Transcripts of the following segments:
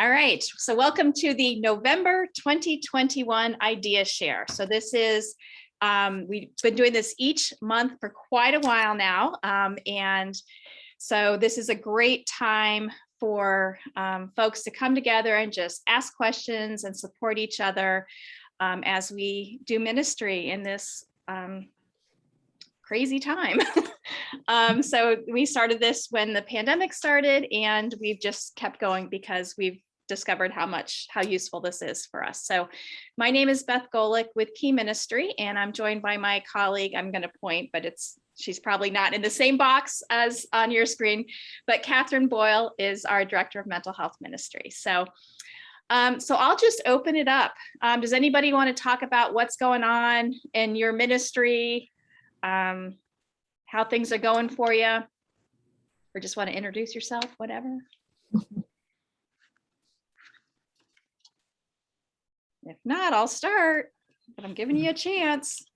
All right, so welcome to the November 2021 Idea Share. So this is, we've been doing this each month for quite a while now. And so this is a great time for folks to come together and just ask questions and support each other as we do ministry in this crazy time. So we started this when the pandemic started, and we've just kept going because we've discovered how useful this is for us. So my name is Beth Golick with Key Ministry, and I'm joined by my colleague. I'm going to point, but she's probably not in the same box as on your screen, but Catherine Boyle is our Director of Mental Health Ministry. So I'll just open it up. Does anybody want to talk about what's going on in your ministry? How things are going for you, or just want to introduce yourself, whatever. If not, I'll start, but I'm giving you a chance.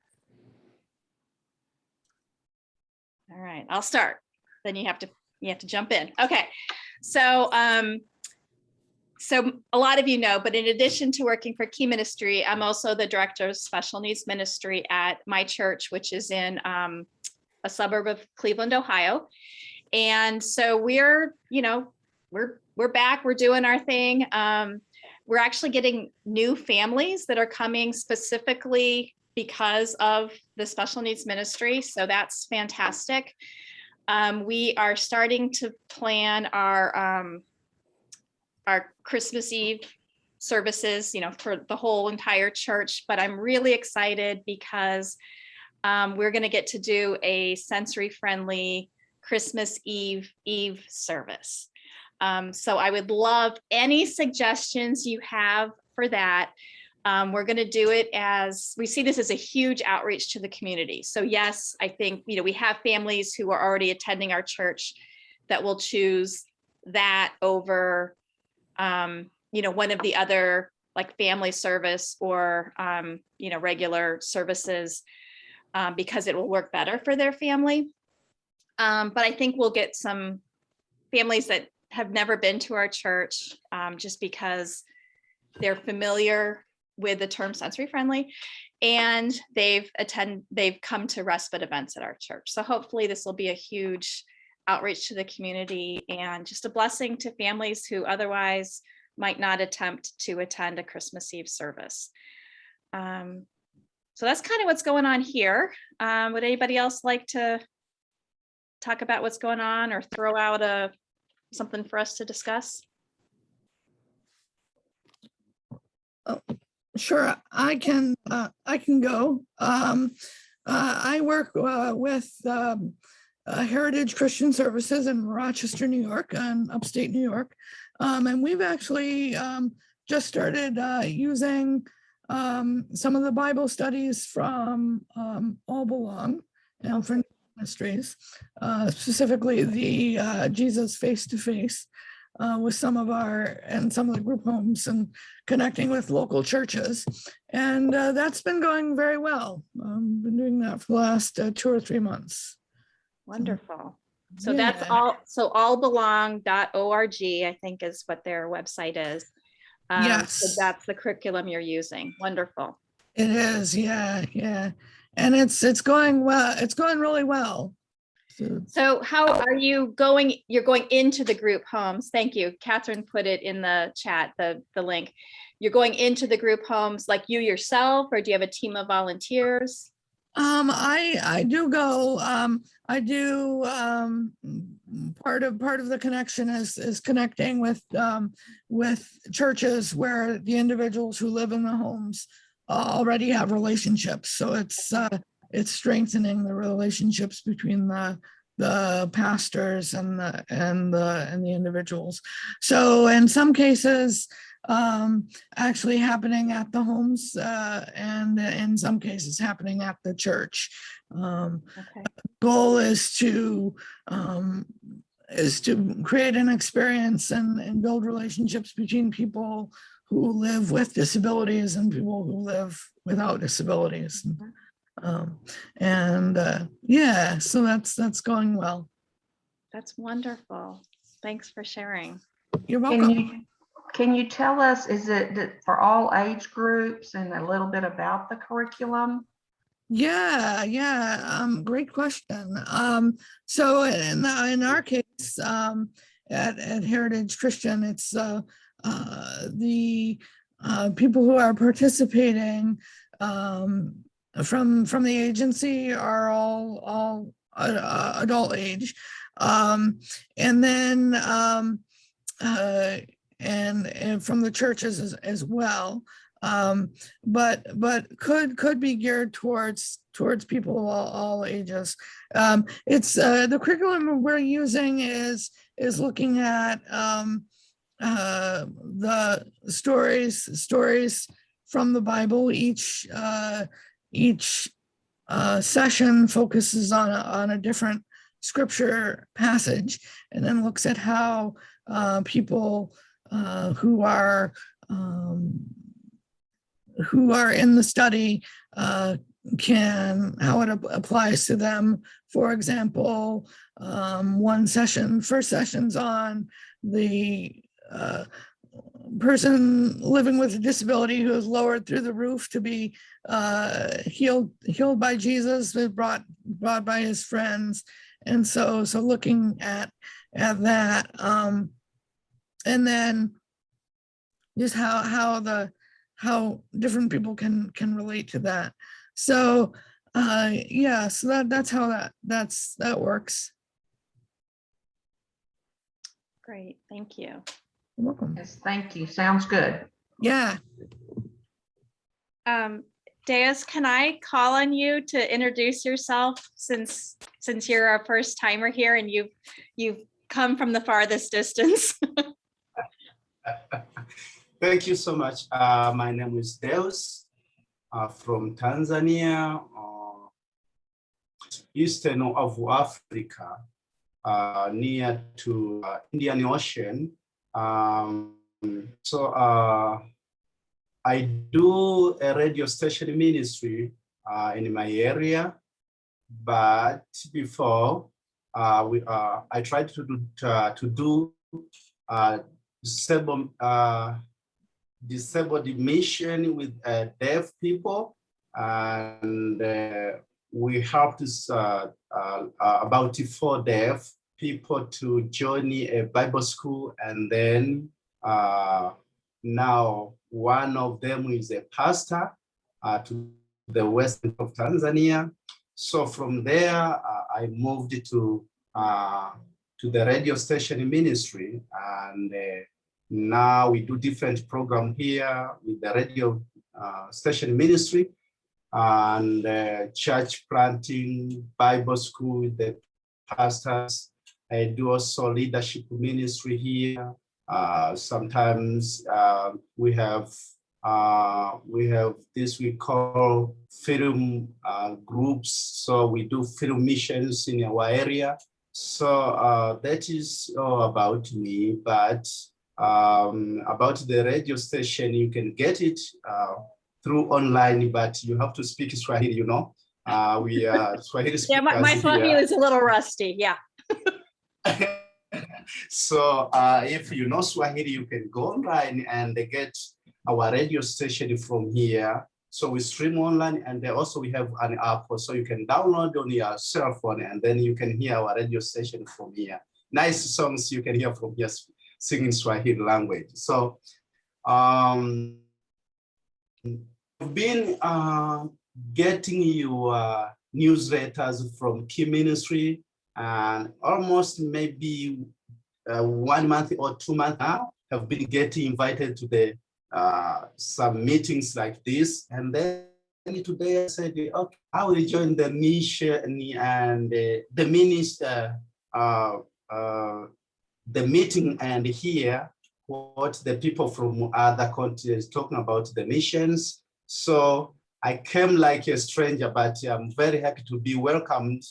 All right, I'll start. Then you have to jump in. Okay, so a lot of you know, but in addition to working for Key Ministry, I'm also the Director of Special Needs Ministry at my church, which is in a suburb of Cleveland, Ohio. And so we're back, we're doing our thing. We're actually getting new families that are coming specifically because of the special needs ministry. So that's fantastic. We are starting to plan our Christmas Eve services, for the whole entire church, but I'm really excited because we're going to get to do a sensory-friendly Christmas Eve service. So I would love any suggestions you have for that. We're going to do it as we see this as a huge outreach to the community. So yes, I think, we have families who are already attending our church that will choose that over, one of the other like family service or, regular services. Because it will work better for their family. But I think we'll get some families that have never been to our church just because they're familiar with the term sensory friendly, and they've come to respite events at our church. So hopefully this will be a huge outreach to the community and just a blessing to families who otherwise might not attempt to attend a Christmas Eve service. So that's kind of what's going on here. Would anybody else like to talk about what's going on or throw out something for us to discuss? Oh, sure, I can go. I work with Heritage Christian Services in Rochester, New York, and upstate New York. And we've actually just started using some of the Bible studies from All Belong and for ministries, specifically the Jesus Face to Face with some of the group homes and connecting with local churches. And that's been going very well. Been doing that for the last 2 or 3 months. Wonderful. So yeah. That's all. So allbelong.org, I think is what their website is. Yes. So that's the curriculum you're using. Wonderful. It is, yeah. And it's going well. It's going really well. So how are you going? You're going into the group homes. Thank you. Catherine put it in the chat, the link. You're going into the group homes like you yourself, or do you have a team of volunteers? I do go. I do. Part of the connection is connecting with churches where the individuals who live in the homes already have relationships. So it's strengthening the relationships between the pastors and the individuals. So in some cases, actually happening at the homes, and in some cases happening at the church. Okay. Goal is to create an experience and build relationships between people who live with disabilities and people who live without disabilities. Yeah, so that's going well. That's wonderful. Thanks for sharing. You're welcome. Can you tell us, is it for all age groups and a little bit about the curriculum? Yeah, great question. So in our case, at Heritage Christian, it's the people who are participating from the agency are all adult age, and then and from the churches as well. But could be geared towards people of all ages. It's the curriculum we're using is looking at the stories from the Bible. Each session focuses on a different scripture passage, and then looks at how people who are in the study how it applies to them. For example, first session's on the person living with a disability who is lowered through the roof to be healed by Jesus, brought by his friends. And so looking at that, and then just how different people can relate to that. So yeah, so that's how that works. Great, thank you. You're welcome. Yes, thank you. Sounds good. Yeah. Deus, can I call on you to introduce yourself since you're our first timer here and you've come from the farthest distance? Thank you so much. My name is Deus from Tanzania, eastern of Africa, near to Indian Ocean. So I do a radio station ministry in my area, but before I tried to do disabled mission with deaf people, and we helped about 4 deaf people to join a Bible school, and then now one of them is a pastor to the west of Tanzania. So from there, I moved to the radio station ministry, and now we do different program here with the radio station ministry, and church planting, Bible school with the pastors. I do also leadership ministry here. Sometimes we have this we call film groups. So we do film missions in our area. So that is all about me. But about the radio station, you can get it through online, but you have to speak Swahili, you know. We are Swahili speakers. Yeah, my Swahili is a little rusty, yeah. So if you know Swahili, you can go online and get our radio station from here. So we stream online, and also we have an app, so you can download on your cell phone, and then you can hear our radio station from here. Nice songs you can hear from here, singing Swahili language. So I've been getting your newsletters from Key Ministry, and almost maybe 1 month or 2 months now, have been getting invited to the some meetings like this. And then today I said, okay, I will join the mission and the minister, the meeting, and hear what the people from other countries talking about the missions. So I came like a stranger, but I'm very happy to be welcomed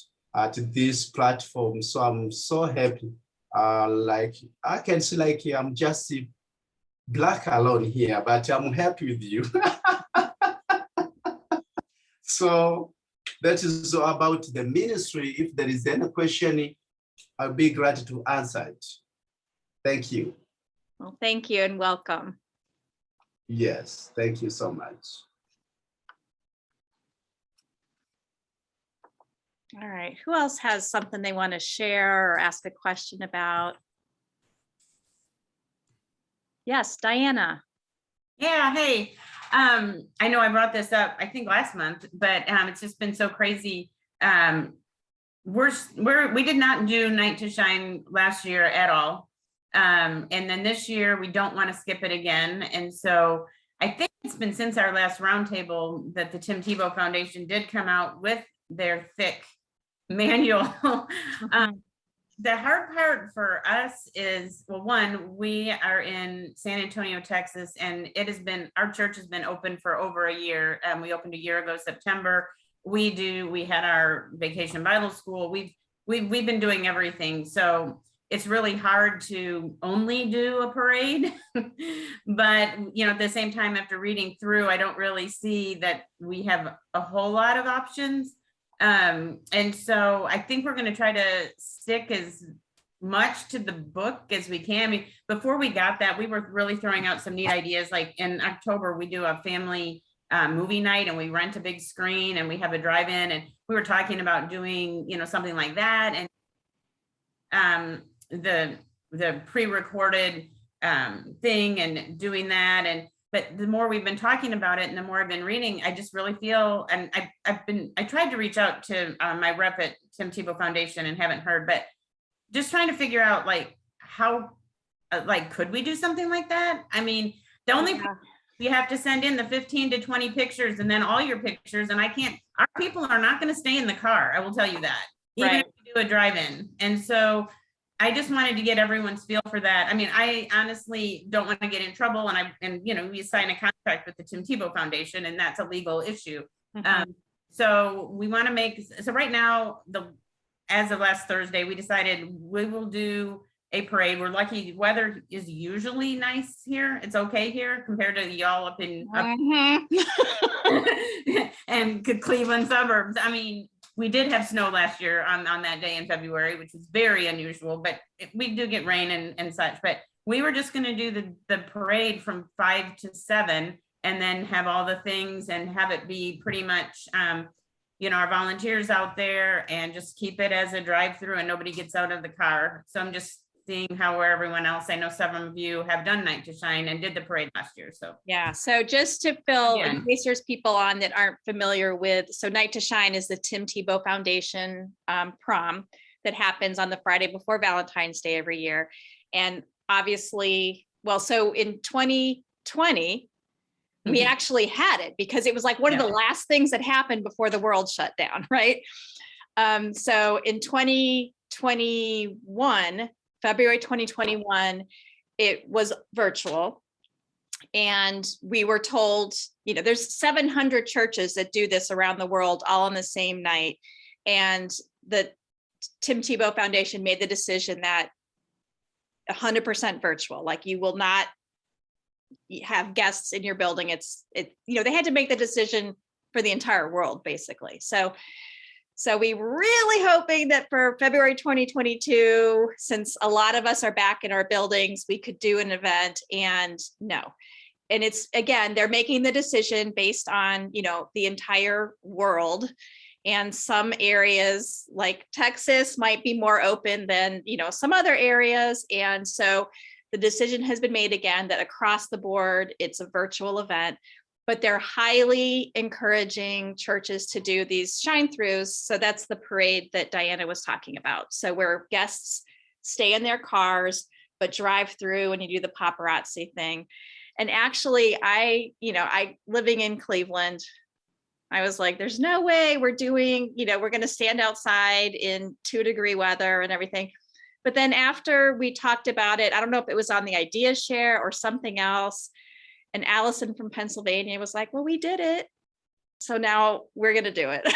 to this platform. So I'm so happy. Like I can see like I'm just black alone here, but I'm happy with you. So that is about the ministry. If there is any question, I'll be glad to answer it. Thank you. Well, thank you and welcome. Yes, thank you so much. All right, who else has something they want to share or ask a question about? Yes, Diana. Yeah, hey, I know I brought this up, I think last month, but it's just been so crazy. We did not do Night to Shine last year at all. And then this year we don't want to skip it again. And so I think it's been since our last roundtable that the Tim Tebow Foundation did come out with their thick manual. The hard part for us is, well, one, we are in San Antonio, Texas, and our church has been open for over a year. We opened a year ago, September. We had our vacation Bible school. We've been doing everything. So it's really hard to only do a parade. But, at the same time, after reading through, I don't really see that we have a whole lot of options. And so I think we're going to try to stick as much to the book as we can. I mean, before we got that, we were really throwing out some neat ideas. Like in October, we do a family movie night and we rent a big screen and we have a drive-in, and we were talking about doing, something like that. And the pre-recorded thing and doing that. But the more we've been talking about it and the more I've been reading, I just really feel, and I tried to reach out to my rep at Tim Tebow Foundation and haven't heard, but just trying to figure out how, could we do something like that? I mean, the only, you have to send in the 15 to 20 pictures and then all your pictures. And our people are not going to stay in the car. I will tell you that, even if we do a drive-in. And so I just wanted to get everyone's feel for that. I mean, I honestly don't want to get in trouble, and we sign a contract with the Tim Tebow Foundation, and that's a legal issue. So we want to so right now, as of last Thursday, we decided we will do a parade. We're lucky, weather is usually nice here. It's okay here compared to y'all up in and Cleveland suburbs. I mean, we did have snow last year on that day in February, which was very unusual, but we do get rain and such. But we were just going to do the parade from 5 to 7 and then have all the things and have it be pretty much, our volunteers out there, and just keep it as a drive-through and nobody gets out of the car. So I'm just seeing how everyone else, I know some of you have done Night to Shine and did the parade last year. So yeah, so just to fill, in case there's people on that aren't familiar with, so Night to Shine is the Tim Tebow Foundation prom that happens on the Friday before Valentine's Day every year. And obviously, so in 2020, we actually had it because it was like one of the last things that happened before the world shut down, right? So in 2021, February 2021, it was virtual. And we were told, there's 700 churches that do this around the world, all on the same night. And the Tim Tebow Foundation made the decision that 100% virtual, like you will not have guests in your building. They had to make the decision for the entire world, basically. So we really hoping that for February 2022, since a lot of us are back in our buildings, we could do an event, and no. And it's, again, they're making the decision based on, the entire world, and some areas like Texas might be more open than, some other areas. And so the decision has been made again that across the board, it's a virtual event. But they're highly encouraging churches to do these shine throughs. So that's the parade that Diana was talking about. So where guests stay in their cars, but drive through and you do the paparazzi thing. And actually, I living in Cleveland, I was like, there's no way we're doing, we're going to stand outside in 2-degree weather and everything. But then after we talked about it, I don't know if it was on the idea share or something else, and Allison from Pennsylvania was like, well, we did it. So now we're going to do it.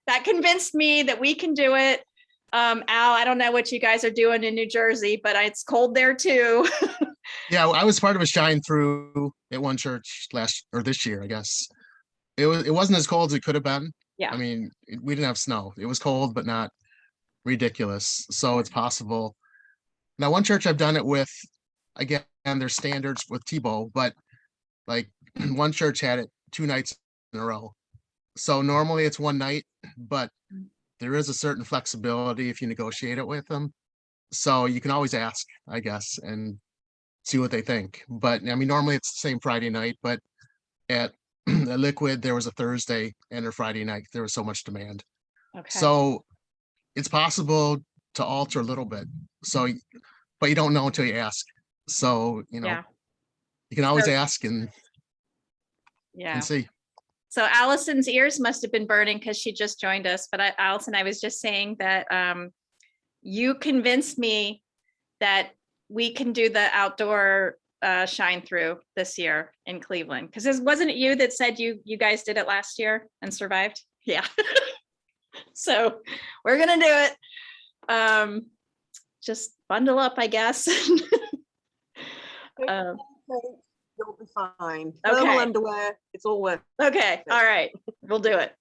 That convinced me that we can do it. Al, I don't know what you guys are doing in New Jersey, but it's cold there too. Yeah, I was part of a shine through at one church this year, I guess. It wasn't as cold as it could have been. Yeah. I mean, we didn't have snow. It was cold, but not ridiculous. So it's possible. Now, one church I've done it with, again, there's standards with Tebow, but like one church had it 2 nights in a row. So normally it's one night, but there is a certain flexibility if you negotiate it with them. So you can always ask, I guess, and see what they think. But I mean, normally it's the same Friday night, but at Liquid, there was a Thursday and a Friday night. There was so much demand. Okay. So it's possible to alter a little bit. So, but you don't know until you ask. So, Yeah. you can always So- ask and Yeah. see. So Allison's ears must have been burning because she just joined us. But Allison, I was just saying that you convinced me that we can do the outdoor shine through this year in Cleveland. Because wasn't it you that said you guys did it last year and survived? Yeah. So we're gonna do it. Just bundle up, I guess. You'll be fine. Okay. Thermal underwear, it's all worth. Okay, all right, we'll do it.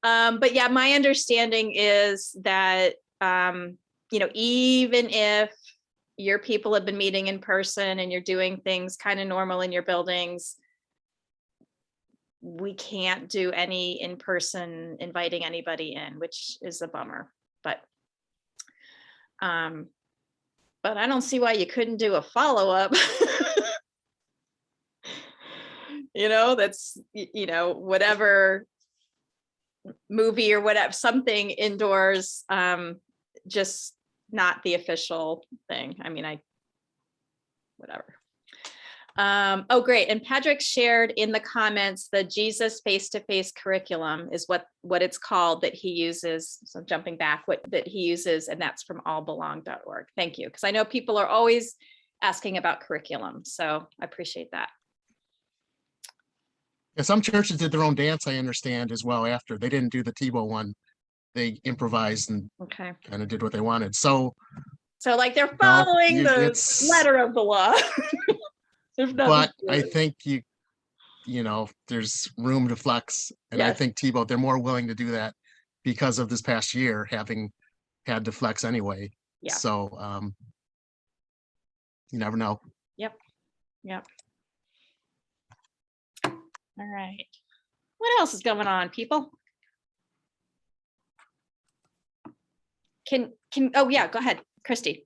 But yeah, my understanding is that, even if your people have been meeting in person and you're doing things kind of normal in your buildings, we can't do any in-person inviting anybody in, which is a bummer, but I don't see why you couldn't do a follow-up. That's, whatever movie or whatever, something indoors, just not the official thing. I mean, whatever. Oh, great. And Patrick shared in the comments, the Jesus face-to-face curriculum is what it's called that he uses. So jumping back, that he uses, and that's from allbelong.org. Thank you. Because I know people are always asking about curriculum. So I appreciate that. Yeah, some churches did their own dance, I understand, as well after. They didn't do the Tebow one. They improvised and Okay. kind of did what they wanted. So like they're following the it's- letter of the law. There's nothing but to I it. think there's room to flex. And I Yes. think Tebow, they're more willing to do that because of this past year having had to flex anyway. Yeah. So you never know. Yep. All right. What else is going on, people? Oh yeah, go ahead, Christy.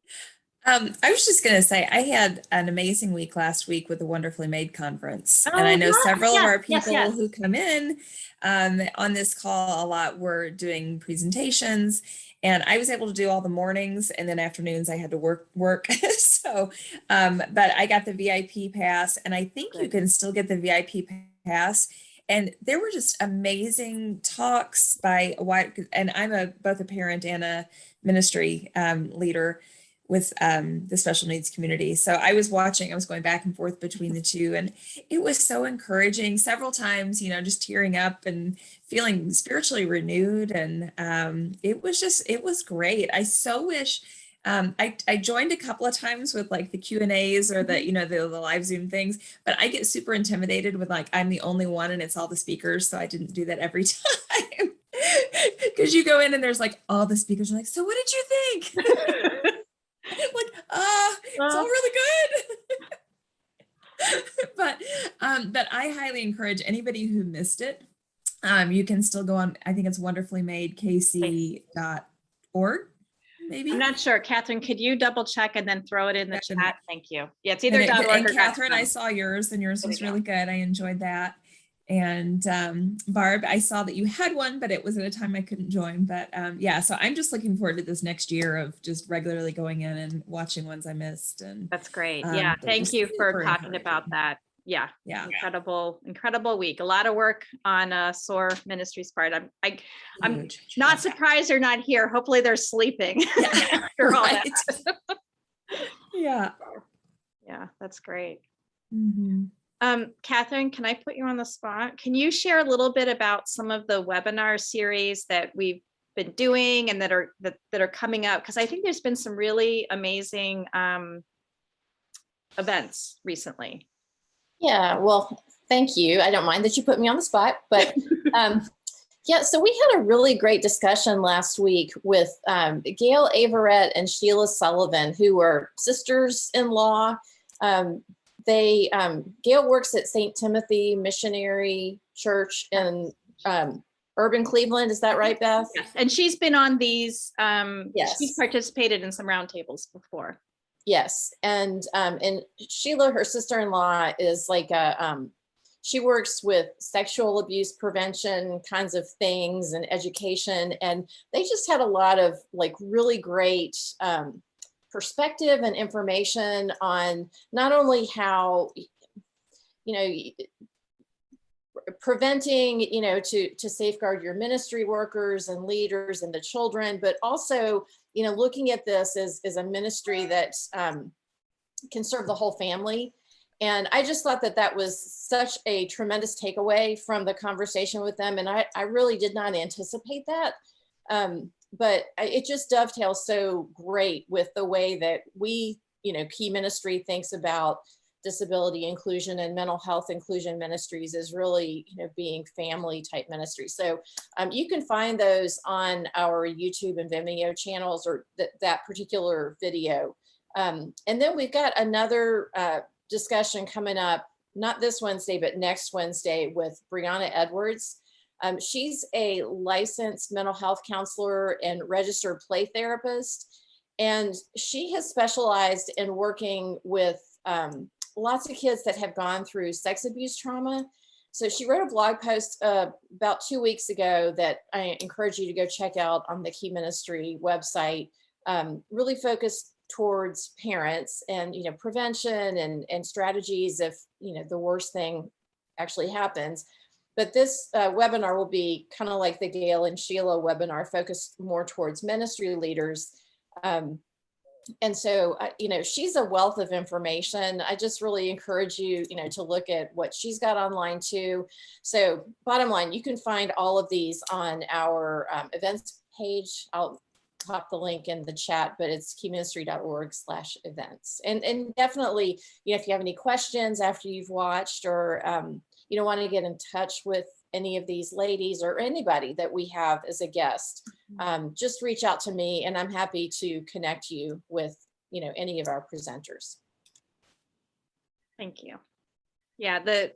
I was just going to say, I had an amazing week last week with the Wonderfully Made conference. And I Oh, know yeah, several of our yes, people yes. who come in on this call a lot were doing presentations. And I was able to do all the mornings, and then afternoons I had to work. So, but I got the VIP pass, and I think you Good. can still get the VIP pass. And there were just amazing talks by and I'm both a parent and a ministry leader with the special needs community. So I was going back and forth between the two, and it was so encouraging several times, just tearing up and feeling spiritually renewed. And it was great. I so wish I joined a couple of times with like the Q&As or the live Zoom things, but I get super intimidated with like, I'm the only one and it's all the speakers. So I didn't do that every time. Because you go in and there's like all the speakers are like, so what did you think? Like, it's all really good. But I highly encourage anybody who missed it. You can still go on, I think it's wonderfullymade.kc.org, maybe. I'm not sure. Catherine, could you double check and then throw it in the Catherine. chat? Thank you. Yeah, it's either And .org or Catherine, I .com. saw yours, and yours There was we go. really good. I enjoyed that. And Barb, I saw that you had one, but it was at a time I couldn't join. But yeah, so I'm just looking forward to this next year of just regularly going in and watching ones I missed. And That's great. Yeah, they're thank just you for super talking about encouraging. that. Yeah, Yeah. incredible week. A lot of work on SOAR Ministries part. I'm Huge. not surprised they're not here. Hopefully they're sleeping Yeah, after all that. right. Yeah. Yeah, that's great. Mhm. Catherine, can I put you on the spot? Can you share a little bit about some of the webinar series that we've been doing and that are coming up? Because I think there's been some really amazing events recently. Yeah, well, thank you. I don't mind that you put me on the spot, but Yeah, so we had a really great discussion last week with Gail Averett and Sheila Sullivan, who are sisters-in-law. Gail works at St. Timothy Missionary Church in urban Cleveland. Is that right, Beth? Yes, and she's been on these, Yes. she's participated in some roundtables before. Yes, and Sheila, her sister-in-law, is like she works with sexual abuse prevention kinds of things and education, and they just had a lot of like really great perspective and information on not only how, you know, preventing, you know, to safeguard your ministry workers and leaders and the children, but also, you know, looking at this as a ministry that can serve the whole family. And I just thought that that was such a tremendous takeaway from the conversation with them. And I really did not anticipate that. But it just dovetails so great with the way that we, you know, Key Ministry thinks about disability inclusion and mental health inclusion ministries is really, you know, being family type ministry. So you can find those on our YouTube and Vimeo channels, or that particular video. And then we've got another discussion coming up, not this Wednesday, but next Wednesday, with Brianna Edwards. She's a licensed mental health counselor and registered play therapist. And she has specialized in working with lots of kids that have gone through sex abuse trauma. So she wrote a blog post about 2 weeks ago that I encourage you to go check out on the Key Ministry website, really focused towards parents and, you know, prevention and strategies if, you know, the worst thing actually happens. But this webinar will be kind of like the Gail and Sheila webinar, focused more towards ministry leaders. And so, you know, she's a wealth of information. I just really encourage you, you know, to look at what she's got online too. So bottom line, you can find all of these on our events page. I'll pop the link in the chat, but it's keyministry.org/events. And definitely, you know, if you have any questions after you've watched, or you know, want to get in touch with any of these ladies or anybody that we have as a guest, just reach out to me and I'm happy to connect you with, you know, any of our presenters. Thank you. Yeah, the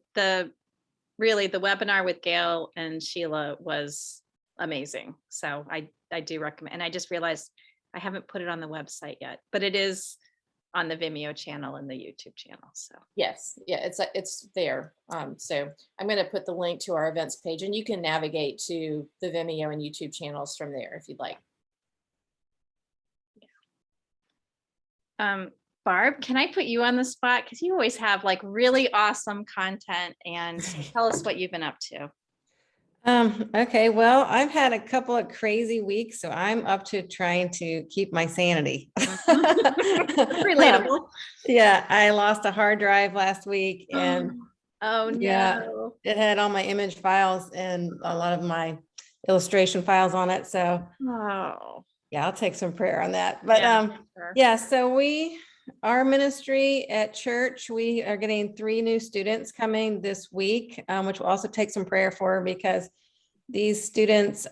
really the webinar with Gail and Sheila was amazing. So I do recommend, and I just realized I haven't put it on the website yet, but it is on the Vimeo channel and the YouTube channel. So yes, yeah, it's there. So I'm going to put the link to our events page, and you can navigate to the Vimeo and YouTube channels from there if you'd like. Barb, can I put you on the spot? Because you always have like really awesome content, and tell us what you've been up to. Okay, well, I've had a couple of crazy weeks, so I'm up to trying to keep my sanity. Relatable. Yeah, I lost a hard drive last week, and oh no, yeah, it had all my image files and a lot of my illustration files on it. So oh yeah, I'll take some prayer on that. But sure. yeah, so our ministry at church, we are getting 3 new students coming this week, which will also take some prayer for, because these students,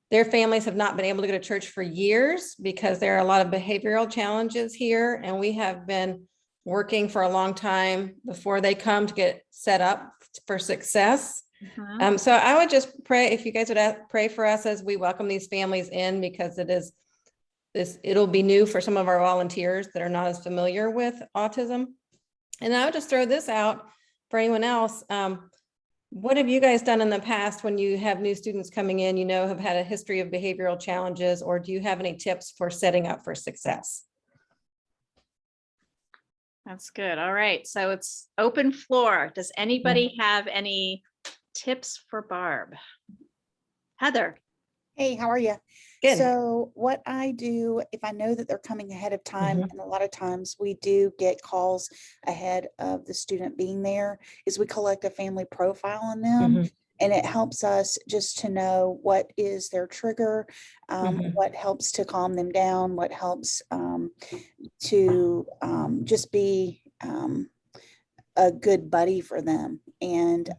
their families have not been able to go to church for years because there are a lot of behavioral challenges here. And we have been working for a long time before they come to get set up for success. So I would just pray, if you guys would pray for us as we welcome these families in, because it'll be new for some of our volunteers that are not as familiar with autism. And I would just throw this out for anyone else. What have you guys done in the past when you have new students coming in, you know, have had a history of behavioral challenges, or do you have any tips for setting up for success? That's good. All right. So it's open floor. Does anybody have any tips for Barb? Heather. Hey, how are you? Good. So what I do, if I know that they're coming ahead of time, and a lot of times we do get calls ahead of the student being there, is we collect a family profile on them. And it helps us just to know what is their trigger, what helps to calm them down, what helps to just be a good buddy for them. And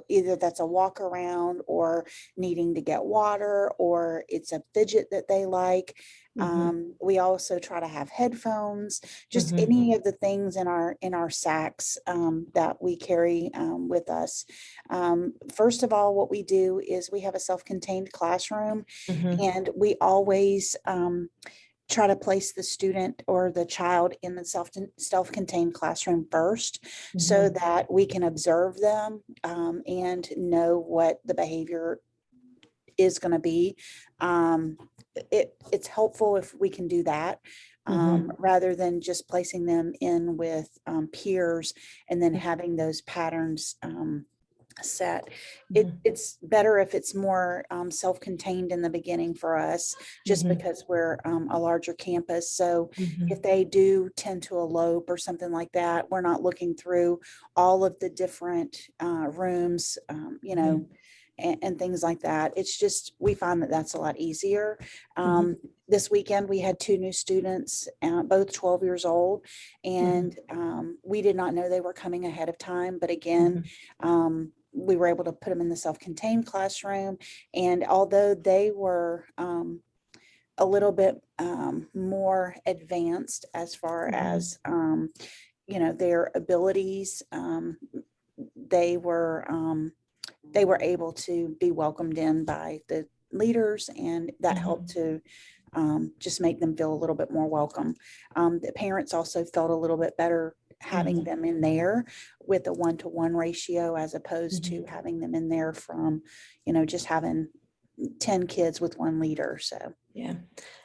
either that's a walk around or needing to get water, or it's a fidget that they like. We also try to have headphones, just any of the things in our sacks that we carry with us. First of all, what we do is we have a self-contained classroom, and we always try to place the student or the child in the self-contained classroom first, so that we can observe them and know what the behavior is going to be. It's helpful if we can do that, rather than just placing them in with peers and then having those patterns set. It's better if it's more self-contained in the beginning for us, just because we're a larger campus. So if they do tend to elope or something like that, we're not looking through all of the different rooms, you know, and things like that. It's just, we find that that's a lot easier. This weekend, we had 2 new students, both 12 years old, and we did not know they were coming ahead of time. But again, we were able to put them in the self-contained classroom. And although they were a little bit more advanced as far as, you know, their abilities, they were able to be welcomed in by the leaders, and that helped to just make them feel a little bit more welcome. The parents also felt a little bit better having them in there with a 1-to-1 ratio, as opposed to having them in there from, you know, just having 10 kids with 1 leader. So yeah.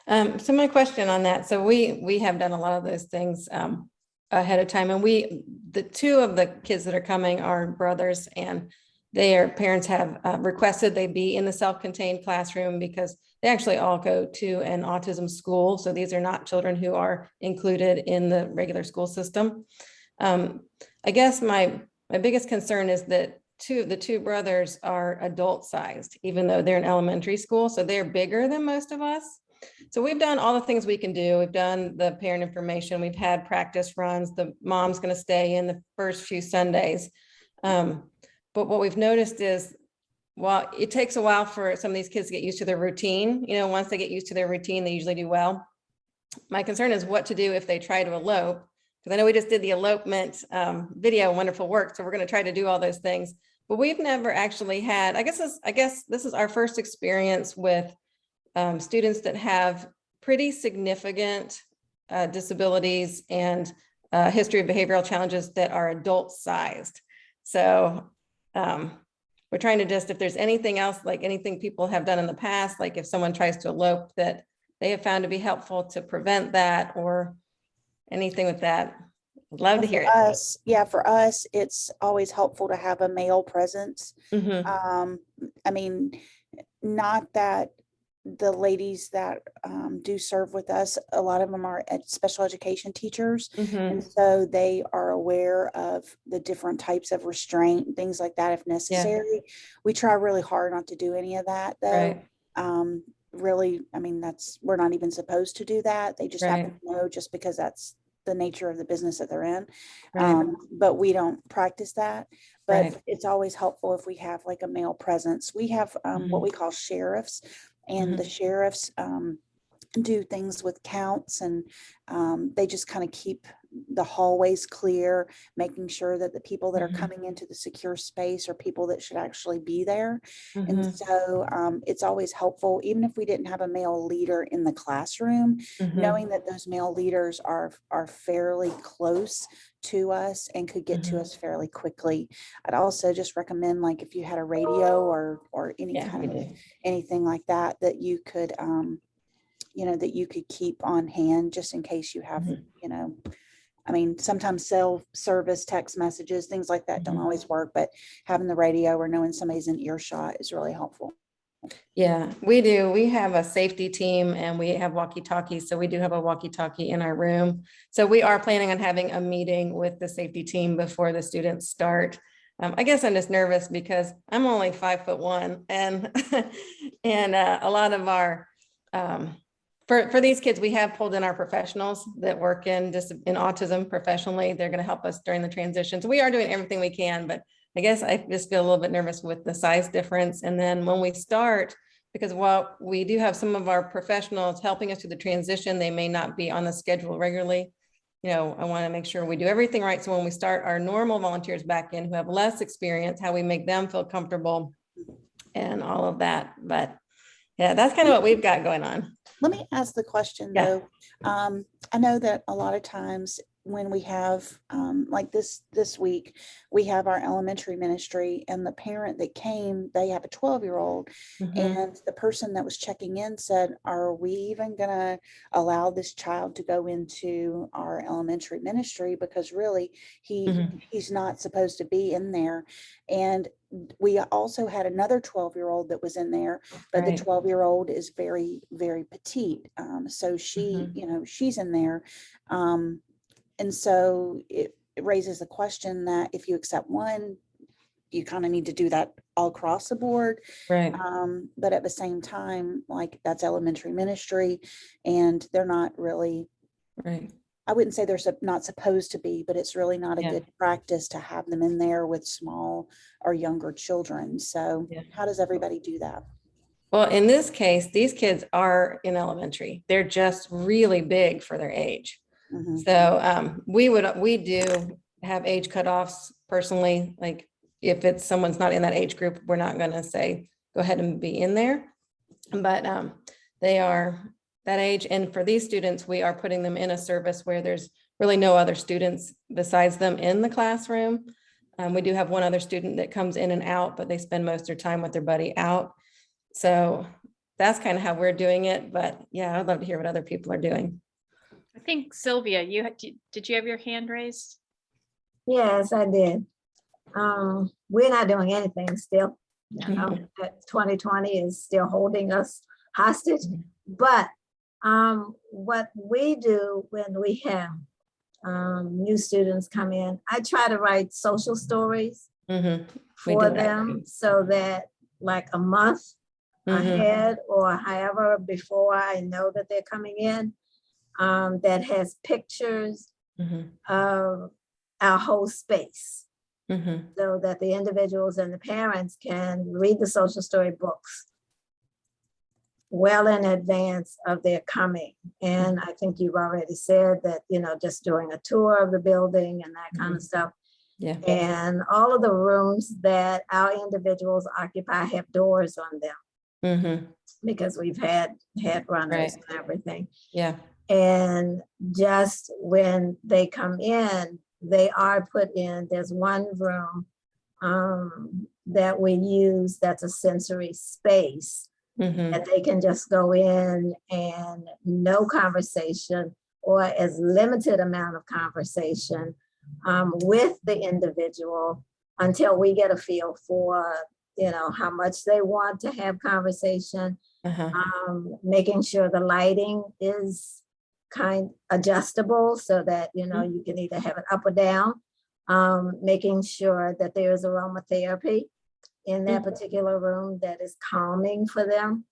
So my question on that, so we have done a lot of those things ahead of time, and the 2 of the kids that are coming are brothers, and their parents have requested they be in the self-contained classroom because they actually all go to an autism school. So these are not children who are included in the regular school system. I guess my biggest concern is that the 2 brothers are adult sized, even though they're in elementary school. So they're bigger than most of us. So we've done all the things we can do. We've done the parent information. We've had practice runs. The mom's going to stay in the first few Sundays. But what we've noticed is, while it takes a while for some of these kids to get used to their routine, you know, once they get used to their routine, they usually do well. My concern is what to do if they try to elope, because I know we just did the elopement video, wonderful work. So we're going to try to do all those things, but we've never actually had, I guess this is our first experience with students that have pretty significant disabilities and history of behavioral challenges that are adult sized. So we're trying to just, if there's anything else, like anything people have done in the past, like if someone tries to elope, that they have found to be helpful to prevent that, or anything with that. I'd love to hear it. For us, it's always helpful to have a male presence. I mean, not that the ladies that do serve with us, a lot of them are special education teachers. And so they are aware of the different types of restraint and things like that if necessary. We try really hard not to do any of that, though. Really, I mean, we're not even supposed to do that. They just happen to know, just because that's the nature of the business that they're in. But we don't practice that. But it's always helpful if we have like a male presence. We have what we call sheriffs. And the sheriffs do things with counts, and they just kind of keep the hallways clear, making sure that the people that are coming into the secure space are people that should actually be there. And so it's always helpful, even if we didn't have a male leader in the classroom, knowing that those male leaders are fairly close to us and could get to us fairly quickly. I'd also just recommend, like, if you had a radio or any kind of anything like that, that you could you know, that you could keep on hand, just in case you have, you know, I mean, sometimes cell service, text messages, things like that don't always work, but having the radio or knowing somebody's in earshot is really helpful. Yeah, we do. We have a safety team, and we have walkie-talkies. So we do have a walkie-talkie in our room. So we are planning on having a meeting with the safety team before the students start. I guess I'm just nervous because I'm only 5'1", and and a lot of our For these kids, we have pulled in our professionals that work in autism professionally. They're going to help us during the transition. So we are doing everything we can, but I guess I just feel a little bit nervous with the size difference. And then when we start, because while we do have some of our professionals helping us through the transition, they may not be on the schedule regularly. You know, I want to make sure we do everything right. So when we start our normal volunteers back in who have less experience, how we make them feel comfortable and all of that. But yeah, that's kind of what we've got going on. Let me ask the question Yeah. though. I know that a lot of times when we have, like this week, we have our elementary ministry, and the parent that came, they have a 12-year-old, and the person that was checking in said, are we even gonna allow this child to go into our elementary ministry? Because really he's not supposed to be in there. And we also had another 12-year-old that was in there, but the Right. 12-year-old is very, very petite. So she, you know, she's in there. And so it raises the question that if you accept one, you kind of need to do that all across the board. Right. But at the same time, like, that's elementary ministry, and they're not really, Right. I wouldn't say they're not supposed to be, but it's really not a Yeah. good practice to have them in there with small or younger children. So Yeah. how does everybody do that? Well, in this case, these kids are in elementary. They're just really big for their age. So we do have age cutoffs personally. Like if it's someone's not in that age group, we're not going to say, go ahead and be in there. But they are that age. And for these students, we are putting them in a service where there's really no other students besides them in the classroom. We do have one other student that comes in and out, but they spend most of their time with their buddy out. So that's kind of how we're doing it. But yeah, I'd love to hear what other people are doing. I think Sylvia, did you have your hand raised? Yes, I did. We're not doing anything still. You know, that 2020 is still holding us hostage. But what we do when we have new students come in, I try to write social stories for them so that like a month ahead or however before I know that they're coming in, that has pictures of our whole space so that the individuals and the parents can read the social story books well in advance of their coming. And I think you've already said that, you know, just doing a tour of the building and that kind of stuff. Yeah. And all of the rooms that our individuals occupy have doors on them because we've had runners and everything. Yeah. And just when they come in, they are put in, there's one room that we use that's a sensory space that they can just go in and no conversation or as limited amount of conversation with the individual until we get a feel for, you know, how much they want to have conversation, making sure the lighting is kind adjustable so that, you know, you can either have it up or down, making sure that there is aromatherapy in that particular room that is calming for them.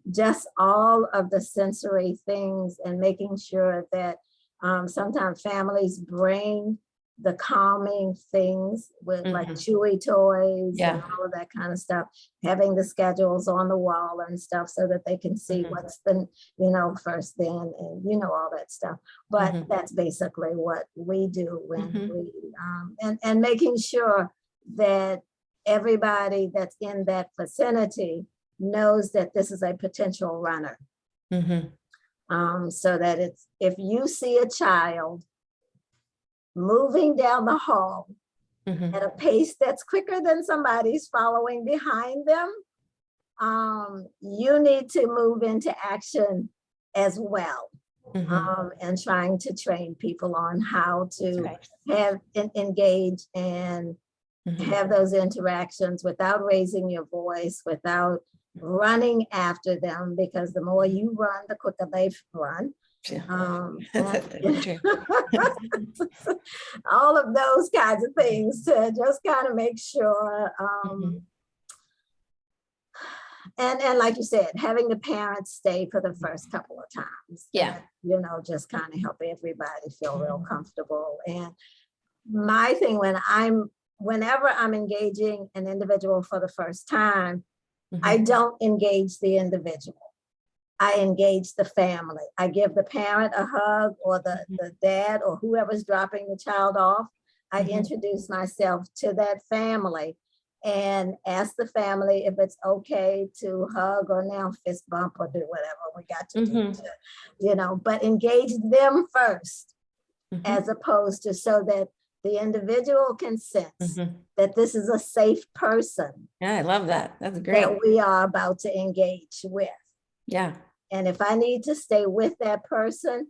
Just all of the sensory things and making sure that sometimes families bring the calming things with like chewy toys and all of that kind of stuff, having the schedules on the wall and stuff so that they can see what's the, you know, first then and, you know, all that stuff. But that's basically what we do when we, and making sure that everybody that's in that vicinity knows that this is a potential runner. So that it's, if you see a child moving down the hall at a pace that's quicker than somebody's following behind them, you need to move into action as well. And trying to train people on how to have engage and have those interactions without raising your voice, without running after them, because the more you run, the quicker they run. All of those kinds of things to just kind of make sure And like you said, having the parents stay for the first couple of times. Yeah. that, just kind of help everybody feel real comfortable. And my thing whenever I'm engaging an individual for the first time, I don't engage the individual. I engage the family. I give the parent a hug, or the dad, or whoever's dropping the child off. I introduce myself to that family and ask the family if it's okay to hug or now fist bump or do whatever we got to do, but engage them first, as opposed to, so that the individual can sense that this is a safe person. Yeah, I love that. That's great. That we are about to engage with. Yeah. And if I need to stay with that person,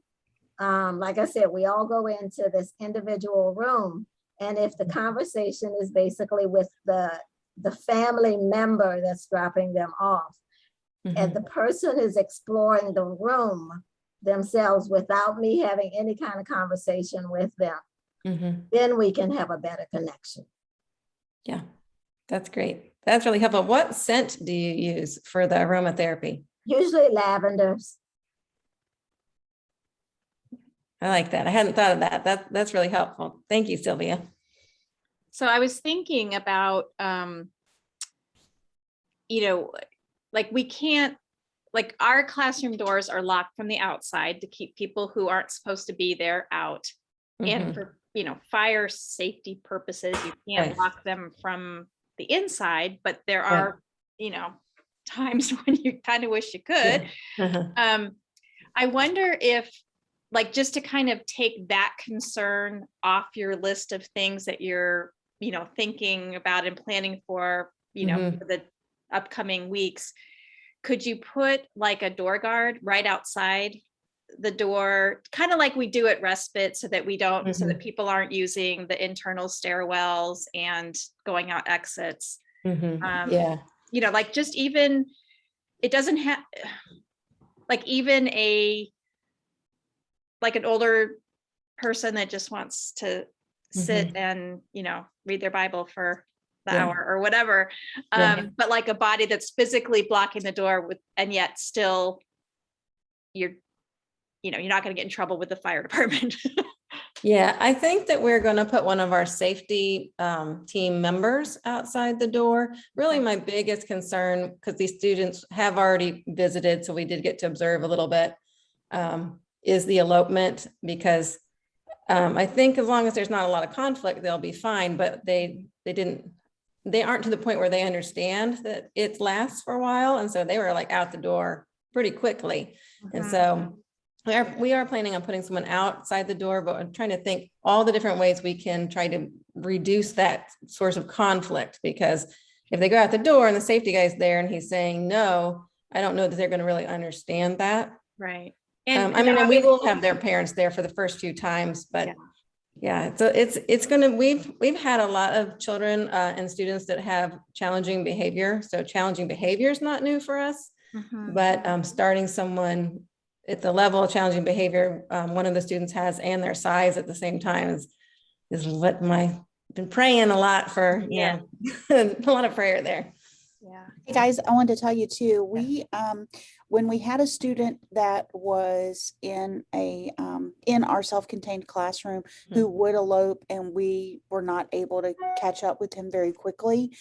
like I said, we all go into this individual room. And if the conversation is basically with the family member that's dropping them off, and the person is exploring the room themselves without me having any kind of conversation with them, then we can have a better connection. Yeah, that's great. That's really helpful. What scent do you use for the aromatherapy? Usually lavenders. I like that. I hadn't thought of that. That's really helpful. Thank you, Sylvia. So I was thinking about, like we can't, like our classroom doors are locked from the outside to keep people who aren't supposed to be there out. And for, fire safety purposes, you can't lock them from the inside, but there are, times when you kind of wish you could. I wonder if, like, just to kind of take that concern off your list of things that you're, thinking about and planning for, for the upcoming weeks, could you put like a door guard right outside the door, kind of like we do at Respite, so that we don't, so that people aren't using the internal stairwells and going out exits. Yeah. Like just even, it doesn't have, like even like an older person that just wants to sit and, read their Bible for the hour or whatever. But like a body that's physically blocking the door and yet still you're not going to get in trouble with the fire department. Yeah, I think that we're going to put one of our safety team members outside the door. Really, my biggest concern, because these students have already visited, so we did get to observe a little bit, is the elopement, because I think as long as there's not a lot of conflict, they'll be fine, but they aren't to the point where they understand that it lasts for a while. And so they were like out the door pretty quickly. And so we are planning on putting someone outside the door, but I'm trying to think all the different ways we can try to reduce that source of conflict, because if they go out the door and the safety guy's there and he's saying no, I don't know that they're going to really understand that. Right. And and we will have their parents there for the first few times, but yeah, so it's going to, we've had a lot of children and students that have challenging behavior. So challenging behavior is not new for us, but starting someone at the level of challenging behavior one of the students has, and their size at the same time, is what been praying a lot for, a lot of prayer there. Yeah. Hey guys, I wanted to tell you too, we when we had a student that was in our self-contained classroom who would elope, and we were not able to catch up with him very quickly,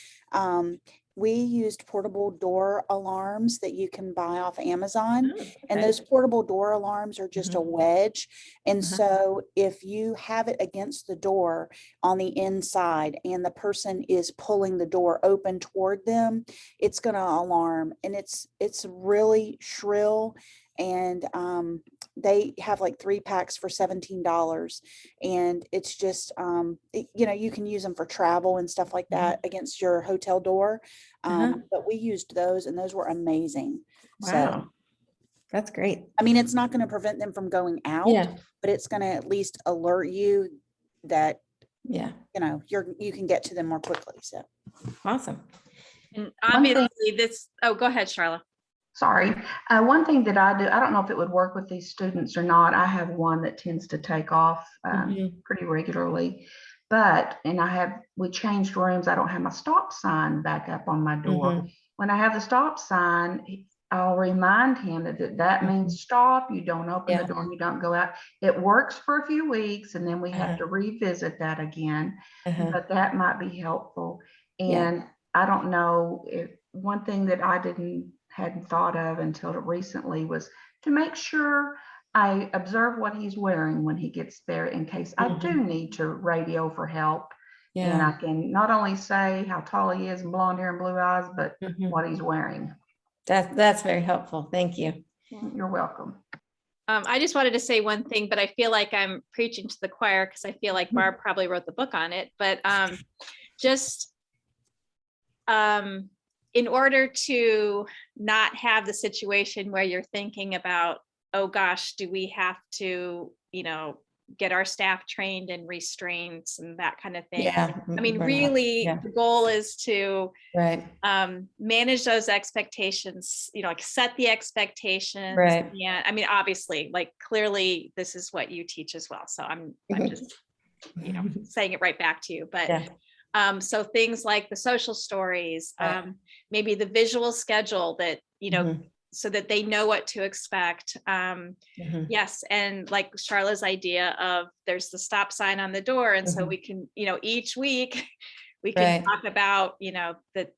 we used portable door alarms that you can buy off Amazon. And those portable door alarms are just a wedge. And so if you have it against the door on the inside and the person is pulling the door open toward them, it's going to alarm. And it's really shrill. And they have like 3 packs for $17. And it's just, you can use them for travel and stuff like that against your hotel door. But we used those, and those were amazing. Wow. So that's great. I mean, it's not going to prevent them from going out, but it's going to at least alert you that, you can get to them more quickly. So awesome. And obviously go ahead, Charla. Sorry. One thing that I do, I don't know if it would work with these students or not. I have one that tends to take off pretty regularly, we changed rooms. I don't have my stop sign back up on my door. when I have the stop sign, I'll remind him that means stop. You don't open the door and you don't go out. It works for a few weeks and then we have to revisit that again, but that might be helpful. And I don't know if one thing that I hadn't thought of until recently was to make sure I observe what he's wearing when he gets there in case I do need to radio for help. And I can not only say how tall he is and blonde hair and blue eyes, but what he's wearing. That's very helpful. Thank you. You're welcome. I just wanted to say one thing, but I feel like I'm preaching to the choir because I feel like Barb probably wrote the book on it, but just in order to not have the situation where you're thinking about, oh gosh, do we have to, get our staff trained in restraints and that kind of thing. Yeah. I mean, really, the goal is to manage those expectations, like set the expectations. Right. Yeah. I mean, obviously, like clearly this is what you teach as well. So I'm just, saying it right back to you, but so things like the social stories, maybe the visual schedule that, so that they know what to expect. Yes. And like Charlotte's idea of there's the stop sign on the door. And so we can, each week we can talk about, that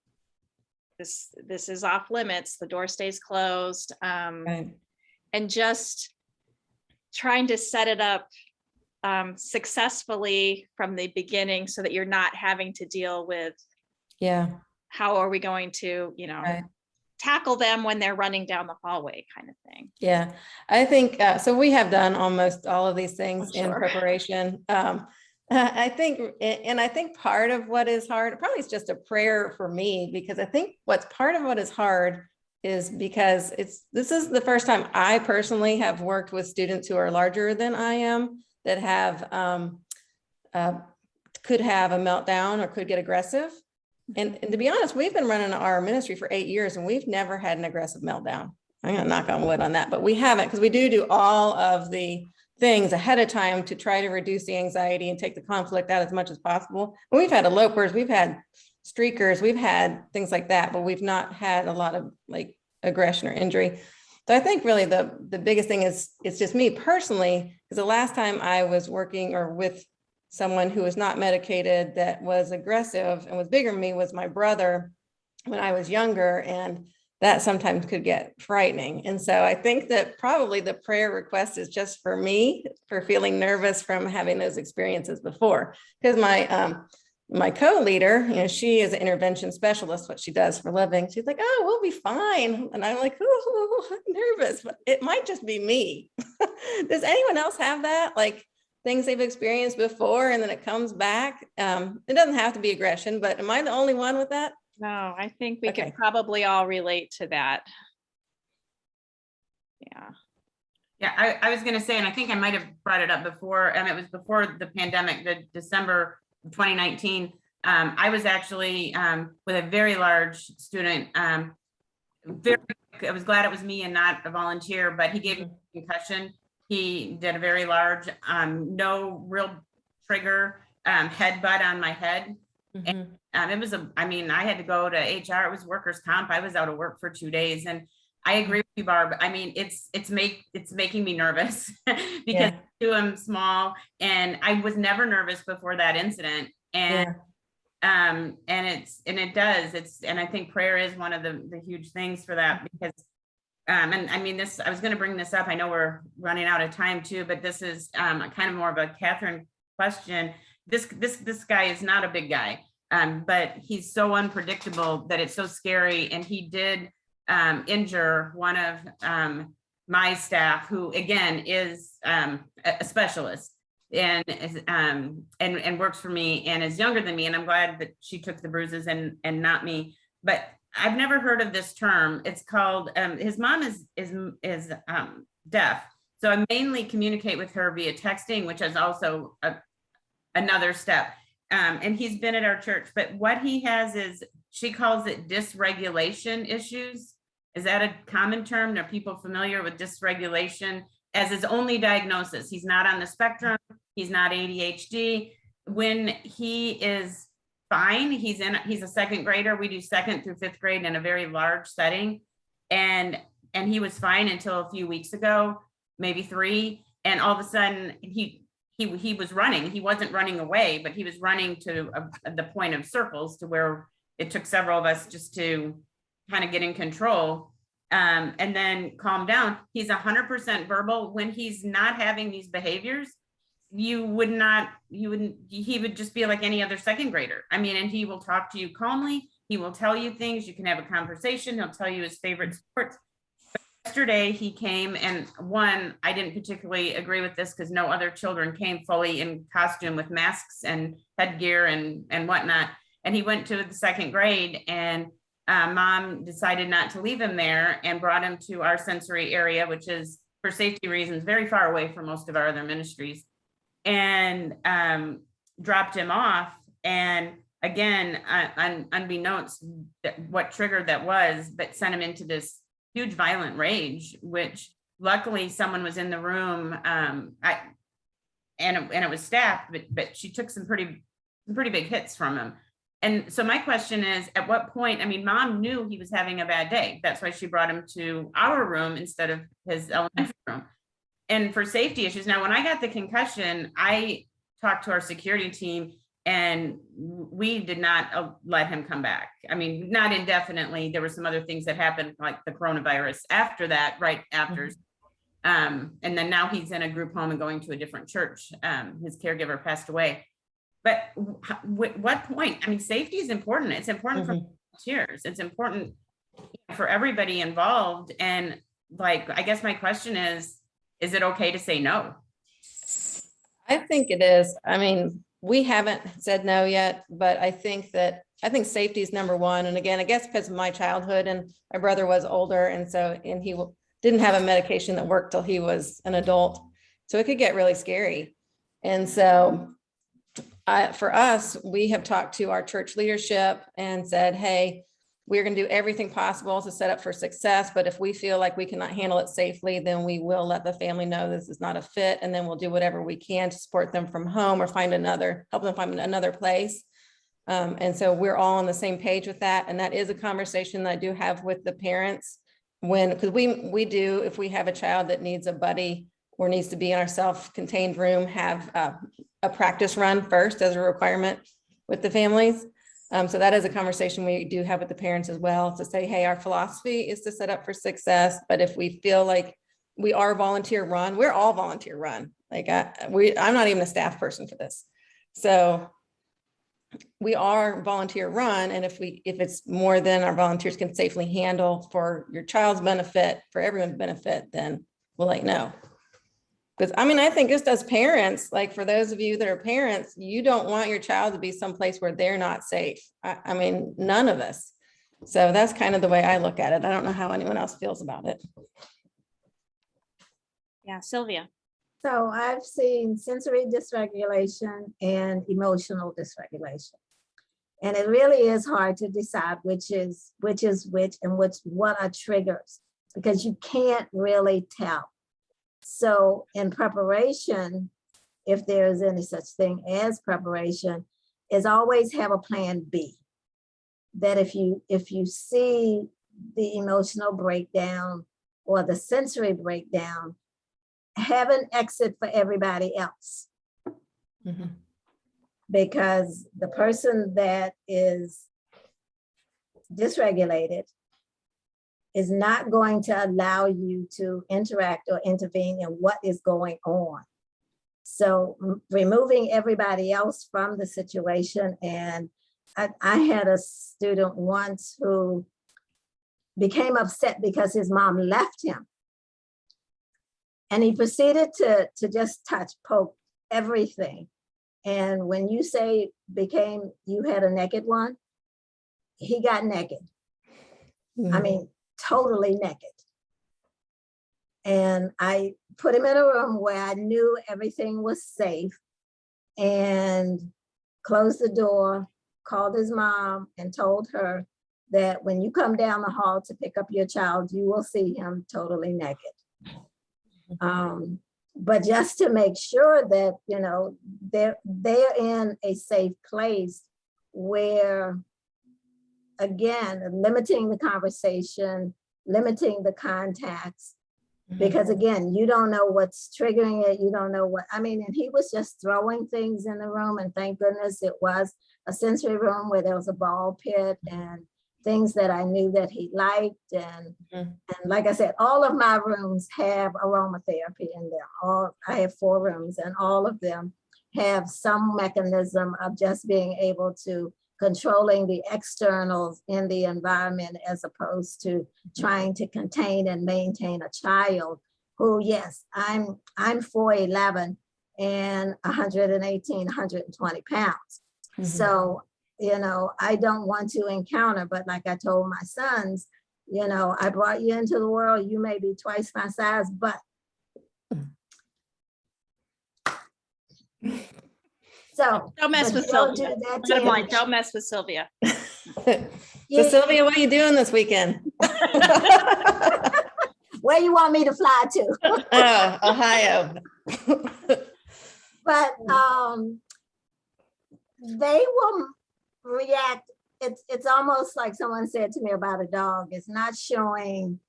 this is off limits, the door stays closed. And just trying to set it up successfully from the beginning so that you're not having to deal with, how are we going to, tackle them when they're running down the hallway kind of thing. Yeah, I think, so we have done almost all of these things in preparation. I think part of what is hard, probably it's just a prayer for me, because I think what's part of what is hard is because this is the first time I personally have worked with students who are larger than I am that have, could have a meltdown or could get aggressive. And to be honest, we've been running our ministry for 8 years and we've never had an aggressive meltdown. I'm gonna knock on wood on that, but we haven't, because we do all of the things ahead of time to try to reduce the anxiety and take the conflict out as much as possible. And we've had elopers, we've had streakers, we've had things like that, but we've not had a lot of like aggression or injury. So I think really the biggest thing is, it's just me personally, because the last time I was working or with someone who was not medicated that was aggressive and was bigger than me was my brother when I was younger. And that sometimes could get frightening. And so I think that probably the prayer request is just for me, for feeling nervous from having those experiences before. Because my co-leader, she is an intervention specialist, what she does for a living. She's like, oh, we'll be fine. And I'm like, ooh, I'm nervous, but it might just be me. Does anyone else have that? Like, things they've experienced before and then it comes back? It doesn't have to be aggression, but am I the only one with that? No, I think we could probably all relate to that. Yeah, I was going to say, and I think I might have brought it up before, and it was before the pandemic, the December 2019. I was actually with a very large student. I was glad it was me and not a volunteer, but he gave me a concussion. He did a very large, no real trigger headbutt on my head. And it was I had to go to HR. It was workers' comp. I was out of work for 2 days. And I agree with you, Barb. I mean, it's making me nervous because I'm small and I was never nervous before that incident. And and I think prayer is one of the huge things for that, because and I mean, I was going to bring this up. I know we're running out of time too, but this is kind of more of a Catherine question. This guy is not a big guy, but he's so unpredictable that it's so scary. And he did injure one of my staff, who again is a specialist and works for me and is younger than me. And I'm glad that she took the bruises and not me. But I've never heard of this term. It's called, his mom is deaf. So I mainly communicate with her via texting, which is also another step. And he's been at our church, but what he has is, she calls it dysregulation issues. Is that a common term? Are people familiar with dysregulation as his only diagnosis? He's not on the spectrum. He's not ADHD. When he is fine. He's a second grader. We do 2nd through 5th grade in a very large setting. And he was fine until a few weeks ago, maybe 3. And all of a sudden he was running. He wasn't running away, but he was running to the point of circles, to where it took several of us just to kind of get in control. And then calm down. He's 100% verbal. When he's not having these behaviors, he would just be like any other 2nd grader. I mean, and he will talk to you calmly. He will tell you things. You can have a conversation. He'll tell you his favorite sports. But yesterday he came, and I didn't particularly agree with this because no other children came fully in costume with masks and headgear and whatnot. And he went to the 2nd grade, and mom decided not to leave him there and brought him to our sensory area, which is, for safety reasons, very far away from most of our other ministries, and dropped him off. And again, unbeknownst what triggered that was, but sent him into this huge violent rage, which luckily someone was in the room, and it was staff, but she took some pretty big hits from him. And so my question is, at what point, I mean, mom knew he was having a bad day. That's why she brought him to our room instead of his elementary room. And for safety issues. Now, when I got the concussion, I talked to our security team, and we did not let him come back. I mean, not indefinitely. There were some other things that happened, like the coronavirus after that, right after. And then now he's in a group home and going to a different church. His caregiver passed away. But what point? I mean, safety is important. It's important for volunteers. It's important for everybody involved. And like, I guess my question is it okay to say no? I think it is. I mean, we haven't said no yet, but I think safety is number one. And again, I guess because of my childhood, and my brother was older, and he didn't have a medication that worked till he was an adult. So it could get really scary. And so for us, we have talked to our church leadership and said, hey, we're going to do everything possible to set up for success. But if we feel like we cannot handle it safely, then we will let the family know this is not a fit. And then we'll do whatever we can to support them from home or help them find another place. And so we're all on the same page with that. And that is a conversation that I do have with the parents because we do, if we have a child that needs a buddy or needs to be in our self-contained room, have a practice run first as a requirement with the families. So that is a conversation we do have with the parents as well, to say, hey, our philosophy is to set up for success. But if we feel like we are volunteer run, we're all volunteer run. Like I'm not even a staff person for this. So we are volunteer run. And if it's more than our volunteers can safely handle for your child's benefit, for everyone's benefit, then we'll let you know. Because I mean, I think just as parents, like for those of you that are parents, you don't want your child to be someplace where they're not safe. I mean, none of us. So that's kind of the way I look at it. I don't know how anyone else feels about it. Yeah, Sylvia. So I've seen sensory dysregulation and emotional dysregulation. And it really is hard to decide which is which and what are triggers, because you can't really tell. So in preparation, if there is any such thing as preparation, is always have a plan B. That if you see the emotional breakdown or the sensory breakdown, have an exit for everybody else. Mm-hmm. Because the person that is dysregulated is not going to allow you to interact or intervene in what is going on. So removing everybody else from the situation. And I had a student once who became upset because his mom left him. And he proceeded to just touch, poke, everything. And when you say you had a naked one, he got naked. Mm-hmm. I mean, totally naked. And I put him in a room where I knew everything was safe and closed the door, called his mom and told her that when you come down the hall to pick up your child, you will see him totally naked. But just to make sure that, they're in a safe place where, again, limiting the conversation, limiting the contacts, because again, you don't know what's triggering it. You don't know what, I mean, and he was just throwing things in the room, and thank goodness it was a sensory room where there was a ball pit and things that I knew that he liked. And like I said, all of my rooms have aromatherapy in them. I have 4 rooms, and all of them have some mechanism of just being able to controlling the externals in the environment, as opposed to trying to contain and maintain a child who, yes, I'm 4'11" and 118, 120 pounds. So, you know, I don't want to encounter, but like I told my sons, you know, I brought you into the world, you may be twice my size, but so Don't mess but with don't Sylvia. do that to Bottom line, him. don't mess with Sylvia. So Sylvia, what are you doing this weekend? Where you want me to fly to? Oh, Ohio. But they will react. It's almost like someone said to me about a dog. It's not showing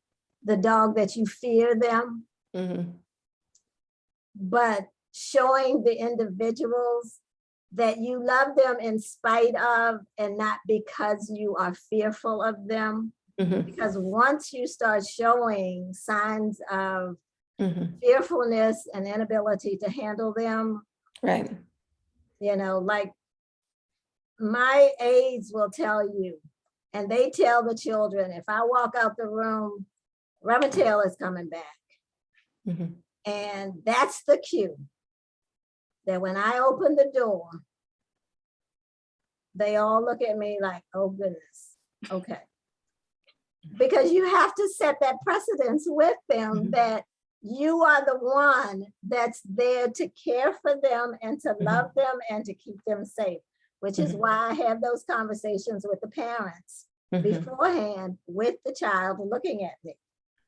the dog that you fear them, but showing the individuals that you love them in spite of, and not because you are fearful of them. Because once you start showing signs of fearfulness and inability to handle them, right? You know, like my aides will tell you, and they tell the children, if I walk out the room, Rubber Tail is coming back. And that's the cue that when I open the door, they all look at me like, oh goodness, okay. Because you have to set that precedence with them that you are the one that's there to care for them and to love them and to keep them safe, which is why I have those conversations with the parents beforehand with the child looking at me.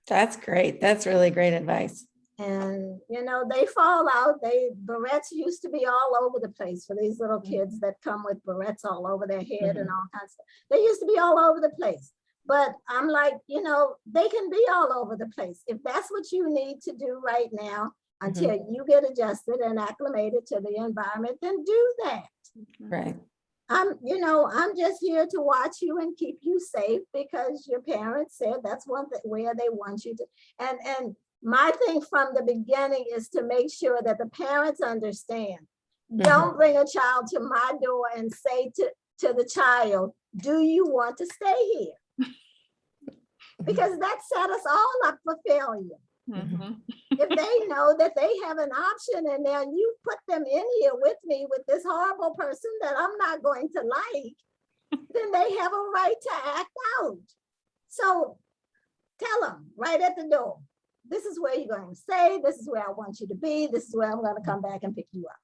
That's great. That's really great advice. And, you know, they fall out. Barrettes used to be all over the place for these little kids that come with barrettes all over their head and all kinds of stuff. They used to be all over the place. But I'm like, you know, they can be all over the place. If that's what you need to do right now, until you get adjusted and acclimated to the environment, then do that. Right. You know, I'm just here to watch you and keep you safe because your parents said that's where they want you to. And my thing from the beginning is to make sure that the parents understand. Don't bring a child to my door and say to the child, do you want to stay here? Because that set us all up for failure. If they know that they have an option and then you put them in here with me with this horrible person that I'm not going to like, then they have a right to act out. So tell them right at the door, this is where you're going to stay. This is where I want you to be. This is where I'm going to come back and pick you up.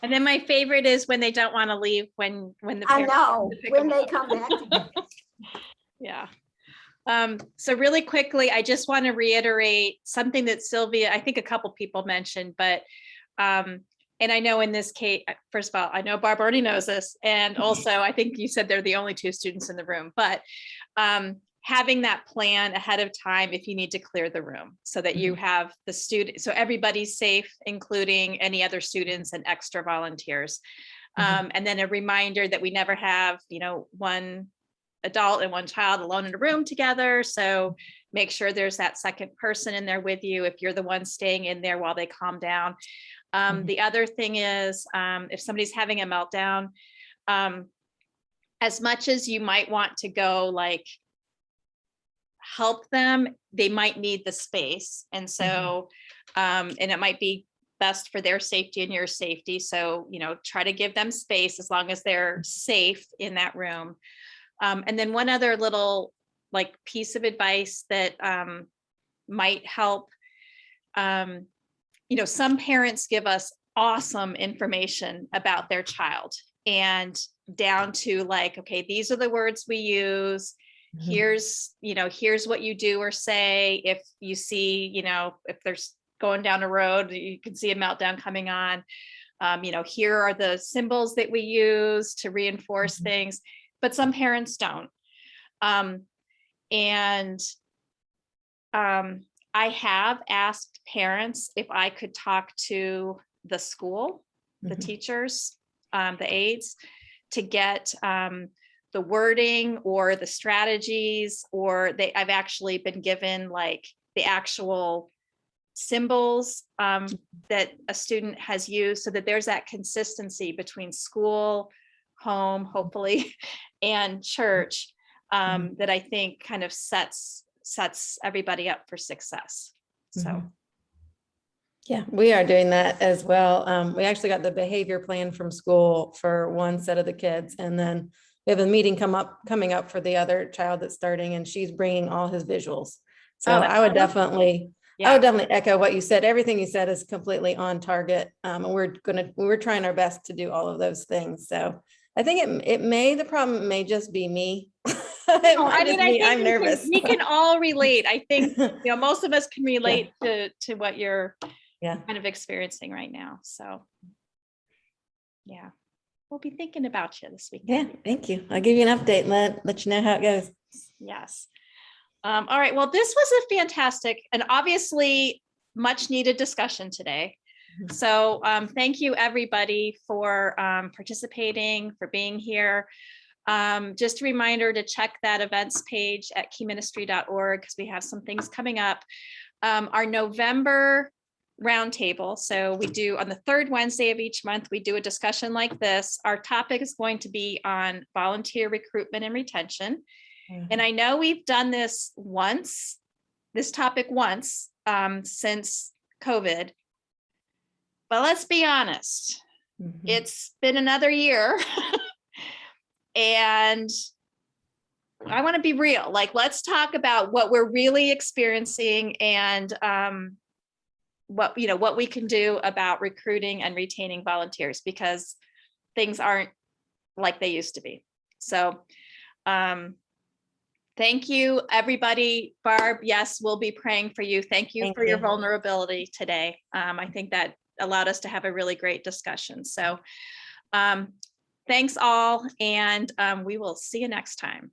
And then my favorite is when they don't want to leave when the I parents know, pick when them they up. come back together. Yeah. So really quickly, I just want to reiterate something that Sylvia, I think a couple people mentioned, but, and I know in this case, first of all, I know Barb already knows this. And also I think you said they're the only 2 students in the room, but having that plan ahead of time if you need to clear the room so that you have the student, so everybody's safe, including any other students and extra volunteers. And then a reminder that we never have, you know, one adult and one child alone in a room together. So make sure there's that second person in there with you if you're the one staying in there while they calm down. The other thing is, if somebody's having a meltdown, as much as you might want to go like help them, they might need the space. And so, and it might be best for their safety and your safety. So, you know, try to give them space as long as they're safe in that room. And then one other little like piece of advice that might help, you know, some parents give us awesome information about their child and down to like, okay, these are the words we use. Here's, you know, here's what you do or say. If you see, you know, if there's going down a road, you can see a meltdown coming on. Here are the symbols that we use to reinforce things, but some parents don't. I have asked parents if I could talk to the school, the teachers, the aides, to get the wording or the strategies, or I've actually been given like the actual symbols that a student has used, so that there's that consistency between school, home, hopefully, and church, that I think kind of sets everybody up for success. So yeah, we are doing that as well. We actually got the behavior plan from school for one set of the kids, and then we have a meeting coming up for the other child that's starting, and she's bringing all his visuals. So I would definitely echo what you said. Everything you said is completely on target. And we're trying our best to do all of those things. So I think the problem may just be me. I'm nervous. We can all relate. I think, most of us can relate to what you're kind of experiencing right now. So yeah, we'll be thinking about you this weekend. Yeah, thank you. I'll give you an update and let you know how it goes. Yes. All right. Well, this was a fantastic and obviously much needed discussion today. So thank you everybody for participating, for being here. Just a reminder to check that events page at keyministry.org, because we have some things coming up. Our November roundtable. So we do on the third Wednesday of each month, we do a discussion like this. Our topic is going to be on volunteer recruitment and retention. And I know we've done this topic once since COVID, but let's be honest, it's been another year. And I want to be real. Like, let's talk about what we're really experiencing and what we can do about recruiting and retaining volunteers, because things aren't like they used to be. So thank you, everybody. Barb, yes, we'll be praying for you. Thank you for your vulnerability today. I think that allowed us to have a really great discussion. So thanks all, and we will see you next time.